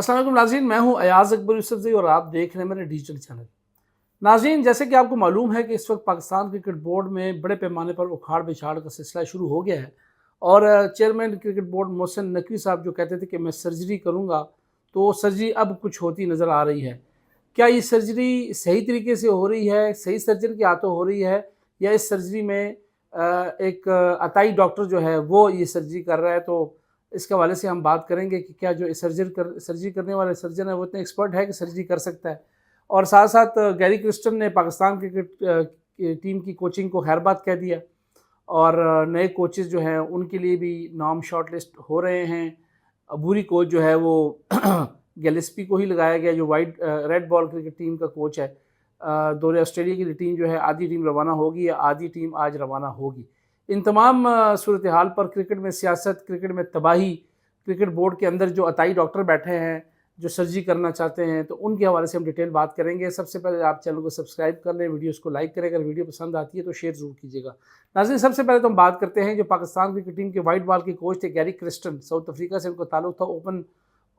अस्सलाम वालेकुम नाज़रीन, मैं हूं अयाज़ अकबर यूसुफ़ज़ई और आप देख रहे हैं मेरे डिजिटल चैनल। नाज़रीन, जैसे कि आपको मालूम है कि इस वक्त पाकिस्तान क्रिकेट बोर्ड में बड़े पैमाने पर उखाड़ पिछाड़ का सिलसिला शुरू हो गया है और chairman cricket board Mohsin Naqvi साहब जो कहते थे कि मैं सर्जरी करूँगा, तो सर्जरी अब कुछ होती नज़र आ रही है। क्या ये सर्जरी सही तरीके से हो रही है, सही सर्जन के हाथों हो रही है, या इस सर्जरी में एक अताई डॉक्टर जो है वो ये सर्जरी कर रहा है? तो इसके हवाले से हम बात करेंगे कि क्या जो सर्जरी करने वाले सर्जन है वो इतने एक्सपर्ट है कि सर्जरी कर सकता है। और साथ साथ गैरी क्रिस्टन ने पाकिस्तान क्रिकेट की टीम की कोचिंग को खैरबाद कह दिया और नए कोचेज़ जो हैं उनके लिए भी नाम शॉर्ट लिस्ट हो रहे हैं। अबूरी कोच जो है वो गिलेस्पी को ही लगाया गया, जो white red ball cricket team का कोच है। दौरे ऑस्ट्रेलिया की टीम जो है आधी टीम रवाना होगी या आधी टीम आज रवाना होगी। इन तमाम सूरत हाल पर क्रिकेट में सियासत, क्रिकेट में तबाही, क्रिकेट बोर्ड के अंदर जो अताई डॉक्टर बैठे हैं जो सर्जरी करना चाहते हैं, तो उनके हवाले से हम डिटेल बात करेंगे। सबसे पहले आप चैनल को सब्सक्राइब कर लें, वीडियोस को लाइक करें, अगर वीडियो पसंद आती है तो शेयर ज़रूर कीजिएगा। नाज़रीन, सबसे पहले तो हम बात करते हैं जो पाकिस्तान क्रिकेट टीम के वाइट बॉल के कोच थे गैरी क्रिस्टन, साउथ अफ्रीका से उनका ताल्लुक था।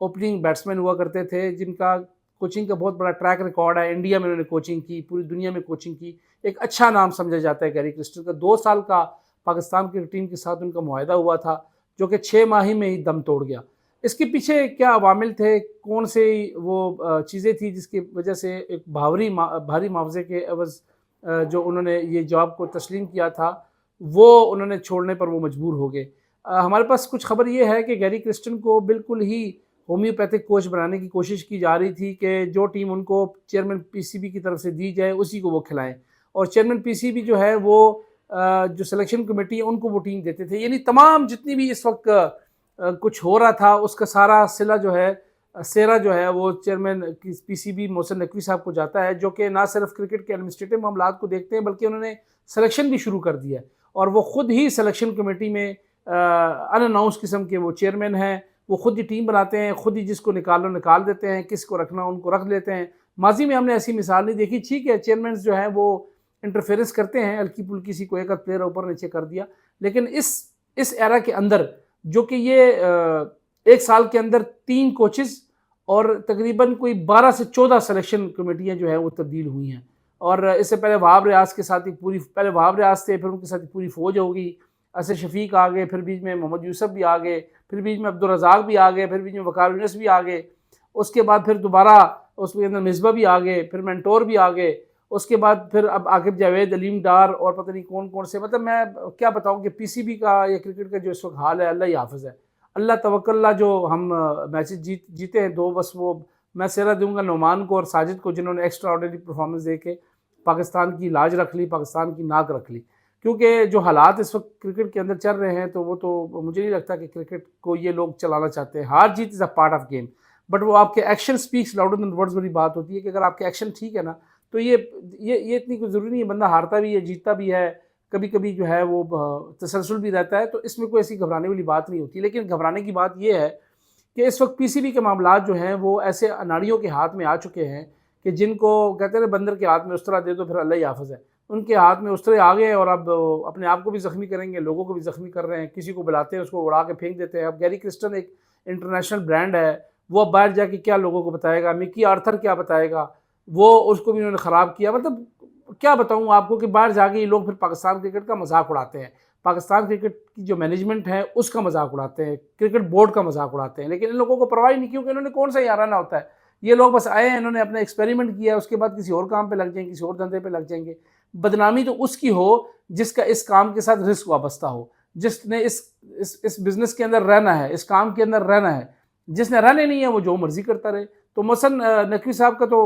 ओपनिंग बैट्समैन हुआ करते थे जिनका कोचिंग का बहुत बड़ा ट्रैक रिकॉर्ड है। इंडिया में उन्होंने कोचिंग की, पूरी दुनिया में कोचिंग की, एक अच्छा नाम समझा जाता है गैरी क्रिस्टन का। 2 साल का पाकिस्तान की टीम के साथ उनका मुआहदा हुआ था जो कि 6 माह ही में ही दम तोड़ गया। इसके पीछे क्या अवामिल थे, कौन से वो चीज़ें थी जिसकी वजह से एक भारी मुआवजे के एवज़ जो उन्होंने ये जॉब को तस्लीम किया था, वो उन्होंने छोड़ने पर वो मजबूर हो गए। हमारे पास कुछ खबर ये है कि गैरी क्रिस्टन को बिल्कुल ही होम्योपैथिक कोच बनाने की कोशिश की जा रही थी कि जो टीम उनको चेयरमैन पीसीबी की तरफ से दी जाए उसी को वो खिलाएं, और चेयरमैन पीसीबी जो है वो जो सिलेक्शन कमेटी है उनको वो टीम देते थे। यानी तमाम जितनी भी इस वक्त कुछ हो रहा था उसका सारा सिला जो है, सेरा जो है वो चेयरमैन पीसीबी मोहसिन नकवी साहब को जाता है, जो कि ना सिर्फ क्रिकेट के एडमिनिस्ट्रेटिव मामलात को देखते हैं बल्कि उन्होंने सिलेक्शन भी शुरू कर दिया है। और वो खुद ही सिलेक्शन कमेटी में अनअनाउंस किस्म के वो चेयरमैन हैं। वो खुद ही टीम बनाते हैं, खुद ही जिसको निकालो निकाल देते हैं, किसको रखना उनको रख लेते हैं। माजी में हमने ऐसी मिसाल नहीं देखी। ठीक है, चेयरमैन जो हैं वो इंटरफेरेंस करते हैं, हल्की फुल्की सी कोई एक प्लेयर ऊपर नीचे कर दिया, लेकिन इस एरा के अंदर जो कि ये 1 साल के अंदर 3 कोचेज़ और तकरीबन कोई 12 से 14 सिलेक्शन कमेटियाँ जो है वो तब्दील हुई हैं। और इससे पहले वहाब रियाज के साथ एक पूरी, पहले वहाब रियाज थे, फिर उनके साथ एक पूरी फ़ौज होगी। असर शफीक आ गए, फिर बीच में मोहम्मद यूसुफ भी आ गए, फिर बीच में अब्दुल रज़ाक भी आ गए, फिर बीच में वकार यूनुस भी आ गए। उसके बाद फिर दोबारा उसके अंदर मिसबा भी आ गए, फिर मेंटोर भी आ गए। उसके बाद फिर अब आकिब जावेद, अलीम डार और पता नहीं कौन कौन से, मतलब मैं क्या बताऊं कि पीसीबी का या क्रिकेट का जो इस वक्त हाल है, अल्लाह ही हाफ़िज़ है। अल्लाह तवक्कल, जो हम मैचेस जीते हैं 2, बस वो मैं सेहरा दूंगा नुमान को और साजिद को, जिन्होंने एक्स्ट्रा ऑर्डिनरी परफॉर्मेंस दे के पाकिस्तान की लाज रख ली, पाकिस्तान की नाक रख ली। क्योंकि जो हालात इस वक्त क्रिकेट के अंदर चल रहे हैं, तो वो तो मुझे नहीं लगता कि क्रिकेट को ये लोग चलाना चाहते हैं। हार जीत is a part of game, but वो आपके action speaks louder than words वाली बात होती है कि अगर आपके एक्शन ठीक है ना, तो ये इतनी कोई ज़रूरी नहीं है। बंदा हारता भी है, जीतता भी है, कभी कभी जो है वो तसलसल भी रहता है, तो इसमें कोई ऐसी घबराने वाली बात नहीं होती। लेकिन घबराने की बात यह है कि इस वक्त पीसीबी के मामला जो हैं वो ऐसे अनाड़ियों के हाथ में आ चुके हैं कि जिनको कहते हैं बंदर के हाथ में उस्तरा दे दो फिर अल्लाह ही हाफ़िज़ है। उनके हाथ में उस्तरे आ गए और अब अपने आप को भी ज़ख्मी करेंगे, लोगों को भी ज़ख्मी कर रहे हैं। किसी को बुलाते हैं उसको उड़ा के फेंक देते हैं। अब गैरी क्रिस्टन एक इंटरनेशनल ब्रांड है, वो अब बाहर जाके क्या लोगों को बताएगा, मिकी आर्थर क्या बताएगा, वो उसको भी उन्होंने ख़राब किया। मतलब क्या बताऊँ आपको कि बाहर जाके ये लोग फिर पाकिस्तान क्रिकेट का मजाक उड़ाते हैं, पाकिस्तान क्रिकेट की जो मैनेजमेंट है उसका मजाक उड़ाते हैं, क्रिकेट बोर्ड का मजाक उड़ाते हैं। लेकिन इन लोगों को परवाह नहीं, क्योंकि इन्होंने कौन सा याराना होता है। ये लोग बस आए हैं, इन्होंने अपना एक्सपेरिमेंट किया, उसके बाद किसी और काम पे लग जाएंगे, किसी और धंधे पे लग जाएंगे। बदनामी तो उसकी हो जिसका इस काम के साथ रिस्क वाबस्ता हो, जिसने इस बिजनेस के अंदर रहना है, इस काम के अंदर रहना है। जिसने रहने नहीं है वो जो मर्जी करता रहे। तो मोहसिन नकवी साहब का तो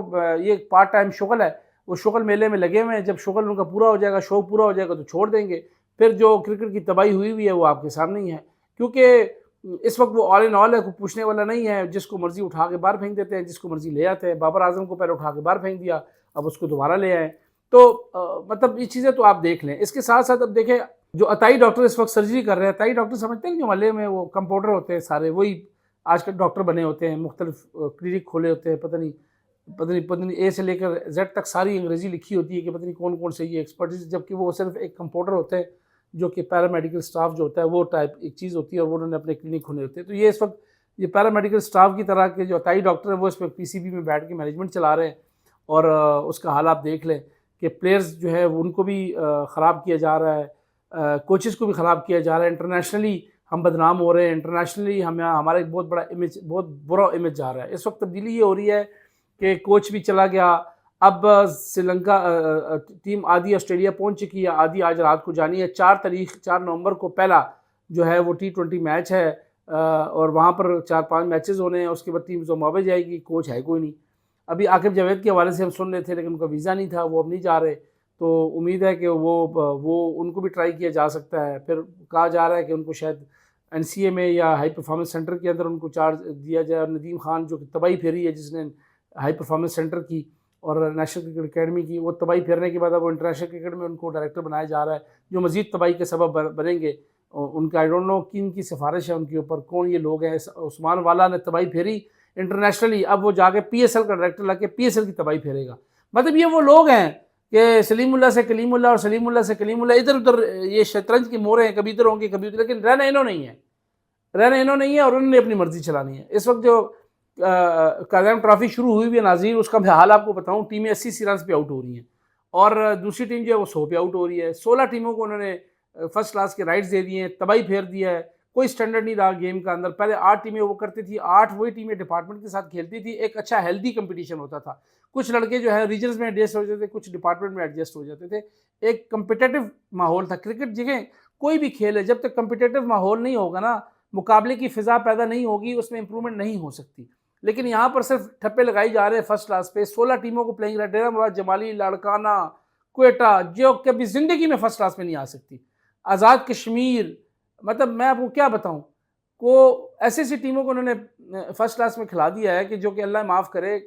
ये पार्ट टाइम शुगल है, वो शुगल मेले में लगे हुए हैं। जब शुगल उनका पूरा हो जाएगा, शो पूरा हो जाएगा तो छोड़ देंगे। फिर जो क्रिकेट की तबाही हुई है वो आपके सामने ही है, क्योंकि इस वक्त वो ऑल इन ऑल है, कोई पूछने वाला नहीं है। जिसको मर्जी उठा के बाहर फेंक देते हैं, जिसको मर्जी ले आते हैं। बाबर आजम को पहले उठा के बाहर फेंक दिया, अब उसको दोबारा ले आए। तो मतलब ये चीज़ें तो आप देख लें। इसके साथ साथ अब देखें, जो अताई डॉक्टर इस वक्त सर्जरी कर रहे हैं, अताई डॉक्टर समझते हैं कि जो महल्ले में वो कंपाउंडर होते हैं सारे, वही आजकल डॉक्टर बने होते हैं, मुख्तलिफ क्लिनिक खोले होते हैं। पता नहीं ए से लेकर जेड तक सारी अंग्रेज़ी लिखी होती है कि पता नहीं कौन कौन से ये एक्सपर्टीज, जबकि वो सिर्फ एक कंपाउंडर होते हैं, जो कि पैरामेडिकल स्टाफ जो होता है वो टाइप एक चीज़ होती है, और वो उन्होंने अपने क्लिनिक खोले होते हैं। तो ये इस वक्त ये पैरामेडिकल स्टाफ की तरह के जो अताई डॉक्टर है वो इस पर पीसीबी में बैठ के मैनेजमेंट चला रहे हैं। और उसका हाल आप देख लें कि प्लेयर्स जो है वो उनको भी ख़राब किया जा रहा है, कोचेज़ को भी ख़राब किया जा रहा है। इंटरनेशनली हम बदनाम हो रहे हैं, इंटरनेशनली हमारा एक बहुत बड़ा इमेज, बहुत बुरा इमेज जा रहा है। इस वक्त तब्दीली ये हो रही है कि कोच भी चला गया, अब श्रीलंका टीम आधी ऑस्ट्रेलिया पहुंच चुकी है, आधी आज रात को जानी है। 4 नवंबर को पहला जो है वो T20 मैच है और वहाँ पर 4-5 मैचेस होने हैं। उसके बाद टीम ज़िम्बाब्वे जाएगी, कोच है कोई नहीं। अभी आकिब जावेद के हवाले से हम सुन रहे थे लेकिन उनका वीज़ा नहीं था, वो अब नहीं जा रहे, तो उम्मीद है कि वो उनको भी ट्राई किया जा सकता है। फिर कहा जा रहा है कि उनको शायद NCA में या हाई परफॉर्मेंस सेंटर के अंदर उनको चार्ज दिया जाए। और नदीम खान जो तबाही फेरी है जिसने हाई परफॉर्मेंस सेंटर की और नेशनल क्रिकेट अकेडमी की, वो तबाही फेरने के बाद अब वो इंटरनेशनल क्रिकेट में उनको डायरेक्टर बनाया जा रहा है, जो मज़ीद तबाही के सबब बनेंगे। उनका आई डोंट नो किन की सिफारिश है उनके ऊपर, कौन ये लोग हैं। उस्मान वाला ने तबाही फेरी इंटरनेशनली, अब वो जाके PSL का डायरेक्टर लगे PSL की तबाही फेरेगा। मतलब ये वो लोग हैं कि सलीमुल्लाह से कलीमुल्लाह और सलीमुल्लाह से कलीमुल्लाह, इधर उधर ये शतरंज की मोहरें हैं, कभी इधर होंगे कभी उधर, लेकिन रहना इन्हों नहीं है, रहना इन्हों नहीं है और उन्होंने अपनी मर्जी चलानी है। इस वक्त जो कायम ट्रॉफी शुरू हुई हुई है नाज़रीन, उसका मैं हाल आपको बताऊं, टीमें 80 रन पे आउट हो रही हैं और दूसरी टीम जो है वो 100 पे आउट हो रही है। 16 टीमों को उन्होंने फर्स्ट क्लास के राइट्स दे दिए हैं, तबाही फेर दिया है, कोई स्टैंडर्ड नहीं रहा गेम का अंदर। पहले 8 टीमें वो करती थी, 8 वही टीमें डिपार्टमेंट के साथ खेलती थी, एक अच्छा हेल्दी कंपटीशन होता था। कुछ लड़के जो है रीजन्स में एडजस्ट हो जाते थे, कुछ डिपार्टमेंट में एडजस्ट हो जाते थे, एक कंपिटेटिव माहौल था। क्रिकेट जगह कोई भी खेल है, जब तक कंपिटेटिव माहौल नहीं होगा ना, मुकाबले की फ़िज़ा पैदा नहीं होगी, उसमें इंप्रूवमेंट नहीं हो सकती। लेकिन यहाँ पर सिर्फ ठप्पे लगाई जा रहे हैं फर्स्ट क्लास पे। 16 टीमों को प्लेइंग राइट, डेरा मुराद जमाली, लाड़काना, क्वेटा, जो कभी ज़िंदगी में फर्स्ट क्लास में नहीं आ सकती, आज़ाद कश्मीर, मतलब मैं आपको क्या बताऊँ, को ऐसी ऐसी टीमों को उन्होंने फर्स्ट क्लास में खिला दिया है कि जो कि अल्लाह माफ़ करे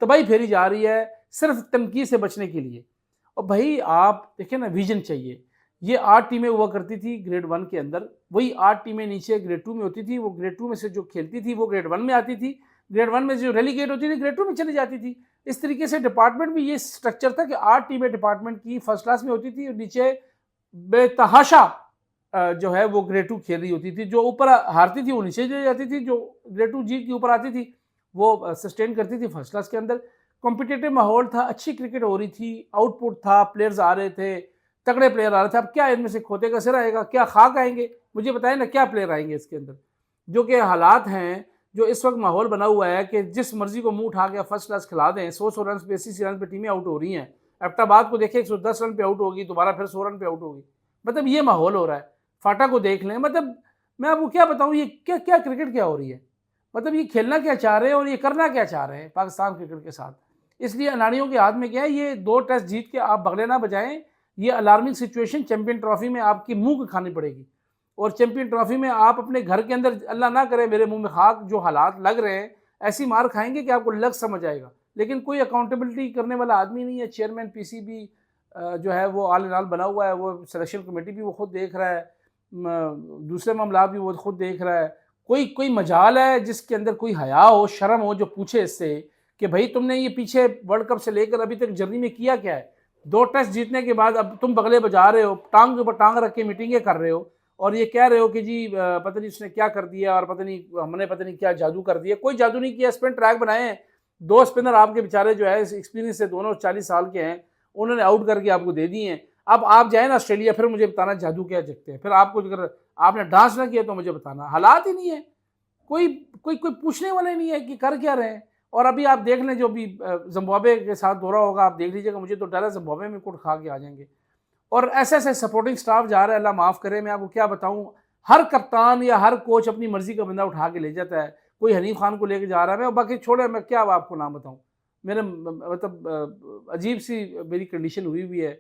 तबाही फेरी जा रही है सिर्फ तनकीद से बचने के लिए। और भाई आप देखिए ना, विजन चाहिए। ये 8 टीमें हुआ करती थी ग्रेड 1 के अंदर, वही 8 टीमें नीचे ग्रेड 2 में होती थी। वो ग्रेड 2 में से जो खेलती थी वो ग्रेड 1 में आती थी, ग्रेड 1 में जो रेलीगेट होती थी ग्रेड 2 में चली जाती थी। इस तरीके से डिपार्टमेंट भी ये स्ट्रक्चर था कि 8 टीमें डिपार्टमेंट की फर्स्ट क्लास में होती थी और नीचे बेतहाशा जो है वो ग्रेड 2 खेल रही होती थी। जो ऊपर हारती थी वो नीचे चली जाती थी, जो ग्रेड 2 जीत के ऊपर आती थी वो सस्टेन करती थी फर्स्ट क्लास के अंदर। कॉम्पिटिटिव माहौल था, अच्छी क्रिकेट हो रही थी, आउटपुट था, प्लेयर्स आ रहे थे, तगड़े प्लेयर आ रहे थे। अब क्या इनमें से खोते का सिर आएगा, क्या खाक आएंगे, मुझे बताएं ना, क्या प्लेयर आएंगे इसके अंदर। जो कि हालात हैं, जो इस वक्त माहौल बना हुआ है कि जिस मर्जी को मुंह उठा के फर्स्ट क्लास खिला दें। 100 रन पे, 80 रन पे टीमें आउट हो रही हैं। एबटाबाद को देखें 110 रन पे आउट होगी, दोबारा फिर 100 रन पे आउट होगी। मतलब ये माहौल हो रहा है। फाटा को देख लें, मतलब मैं आपको क्या बताऊँ, ये क्या क्या क्रिकेट क्या हो रही है। मतलब ये खेलना क्या चाह रहे हैं और ये करना क्या चाह रहे हैं पाकिस्तान क्रिकेट के साथ। इसलिए अनाड़ियों के हाथ में क्या है, ये 2 टेस्ट जीत के आप बगले ना बजाएं। ये अलार्मिंग सिचुएशन चैंपियन ट्रॉफी में आपकी मुंह की खानी पड़ेगी। और चैंपियन ट्रॉफी में आप अपने घर के अंदर, अल्लाह ना करे मेरे मुंह में खाक, जो हालात लग रहे हैं ऐसी मार खाएंगे कि आपको लग समझ आएगा। लेकिन कोई अकाउंटेबिलिटी करने वाला आदमी नहीं है। चेयरमैन PCB जो है वो आल इन आल बना हुआ है, वो सिलेक्शन कमेटी भी वो खुद देख रहा है, दूसरे मामला भी वो खुद देख रहा है। कोई मजाल है जिसके अंदर कोई हया हो, शर्म हो, जो पूछे इससे कि भाई तुमने ये पीछे वर्ल्ड कप से लेकर अभी तक जर्नी में किया क्या है। 2 टेस्ट जीतने के बाद अब तुम बगले बजा रहे हो, टांग के ऊपर टांग रख के मीटिंगें कर रहे हो और ये कह रहे हो कि जी पता नहीं उसने क्या कर दिया और पता नहीं हमने पता नहीं क्या जादू कर दिया। कोई जादू नहीं किया, स्पिन ट्रैक बनाए हैं। 2 स्पिनर आपके बेचारे जो है एक्सपीरियंस से दोनों 40 साल के हैं, उन्होंने आउट करके आपको दे दिए हैं। अब आप जाए ना ऑस्ट्रेलिया, फिर मुझे बताना जादू क्या जगते हैं। फिर आपको अगर आपने डांस ना किया तो मुझे बताना। हालात ही नहीं है, कोई कोई कोई पूछने वाले नहीं है कि कर क्या रहे हैं। और अभी आप देख लें जो भी जिम्बाब्वे के साथ दौरा होगा, आप देख लीजिएगा, मुझे तो डर है जिम्बाब्वे में कुट खा के आ जाएंगे। और ऐसे ऐसे सपोर्टिंग स्टाफ जा रहा है, अल्लाह माफ़ करे। मैं आपको क्या बताऊं, हर कप्तान या हर कोच अपनी मर्जी का बंदा उठा के ले जाता है। कोई हनीफ खान को लेके जा रहा है, मैं बाकी छोड़े, मैं क्या आपको नाम बताऊं। मेरे मतलब अजीब सी मेरी कंडीशन हुई है।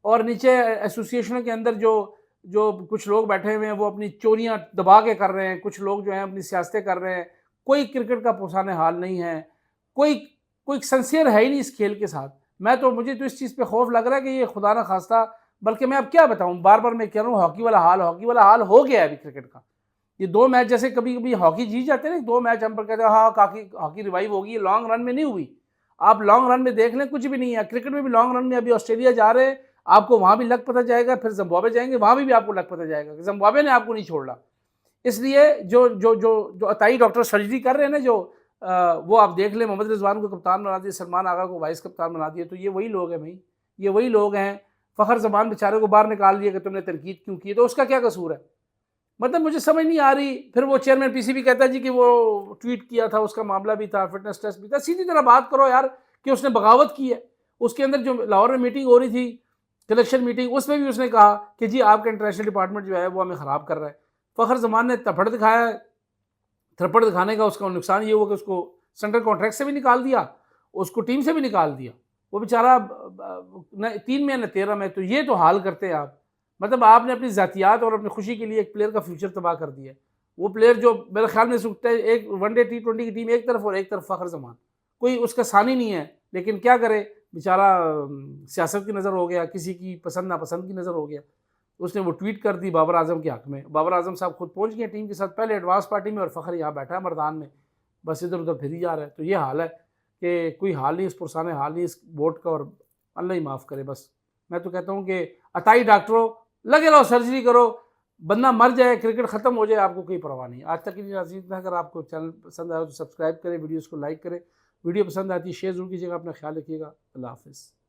और नीचे एसोसिएशनों के अंदर जो जो कुछ लोग बैठे हुए हैं वो अपनी चोरियां दबा के कर रहे हैं, कुछ लोग जो हैं अपनी सियासतें कर रहे हैं। कोई क्रिकेट का पुरसाने हाल नहीं है, कोई कोई सिंसियर है ही नहीं इस खेल के साथ। मुझे तो इस चीज़ पे खौफ लग रहा है कि ये खुदा ना खास्ता, बल्कि मैं अब क्या बताऊं, बार बार मैं कह रहा हूँ हॉकी वाला हाल हो गया है अभी क्रिकेट का। ये 2 मैच जैसे कभी कभी हॉकी जीत जाते हैं ना, 2 मैच हम पर कहते हैं हाँ हॉकी रिवाइव होगी, लॉन्ग रन में नहीं हुई। आप लॉन्ग रन में देख लें, कुछ भी नहीं है क्रिकेट में भी। लॉन्ग रन में अभी ऑस्ट्रेलिया जा रहे हैं, आपको वहाँ भी लग पता जाएगा, फिर जिम्बाब्वे जाएंगे, वहाँ भी आपको लग पता जाएगा कि जिम्बाब्वे ने आपको नहीं छोड़ा। इसलिए जो जो जो जो अताई डॉक्टर सर्जरी कर रहे हैं ना, जो वो आप देख लें, मोहम्मद रिजवान को कप्तान बना दिया, सलमान आगा को वाइस कप्तान बना दिया, तो ये वही लोग हैं भाई, ये वही लोग हैं। फ़खर जमान बेचारे को बाहर निकाल दिया कि तुमने तनकीद क्यों की, तो उसका क्या कसूर है? मतलब मुझे समझ नहीं आ रही। फिर वो चेयरमैन पीसीबी कहता है जी कि वो ट्वीट किया था, उसका मामला भी था, फिटनेस टेस्ट भी था। सीधी तरह बात करो यार कि उसने बगावत की है। उसके अंदर जो लाहौर में मीटिंग हो रही थी, कलेक्शन मीटिंग, उसमें भी उसने कहा कि जी आपका इंटरनेशनल डिपार्टमेंट जो है वो हमें ख़राब कर रहा है। फ़खर जमान ने थप्पड़ दिखाया, थप्पड़ दिखाने का उसका नुकसान ये हुआ कि उसको सेंट्रल कॉन्ट्रैक्ट से भी निकाल दिया, उसको टीम से भी निकाल दिया। वो बेचारा न 3 में न 13 में, तो ये तो हाल करते हैं आप। मतलब आपने अपनी ज़ातियात और अपनी खुशी के लिए एक प्लेयर का फ्यूचर तबाह कर दिया है। वो प्लेयर जो मेरे ख्याल में इस वक्त एक वनडे T20 की टीम एक तरफ और एक तरफ फ़खर जमान, कोई उसका सानी नहीं है। लेकिन क्या करे बेचारा, सियासत की नज़र हो गया, किसी की पसंद नापसंद की नज़र हो गया। उसने वो ट्वीट कर दी बाबर आजम के हक में। बाबर आजम साहब खुद पहुंच गए टीम के साथ पहले एडवांस पार्टी में, और फ़खर यहाँ बैठा है मैदान में, बस इधर उधर फिर ही जा रहा है। तो ये हाल है कि कोई हाल नहीं, इस पुरसाने हाल नहीं इस बोर्ड का, और अल्लाह ही माफ़ करे बस। मैं तो कहता हूँ कि अताई डॉक्टरों, लगे रहो, सर्जरी करो, बंदा मर जाए, क्रिकेट ख़त्म हो जाए, आपको कोई परवाह नहीं। आज तक की नाज़रीन, अगर आपको चैनल पसंद आया तो सब्सक्राइब करें, वीडियोज़ को लाइक करें, वीडियो पसंद आती है शेयर ज़रूर कीजिएगा। अपना ख्याल रखिएगा। अल्लाह हाफ़िज़।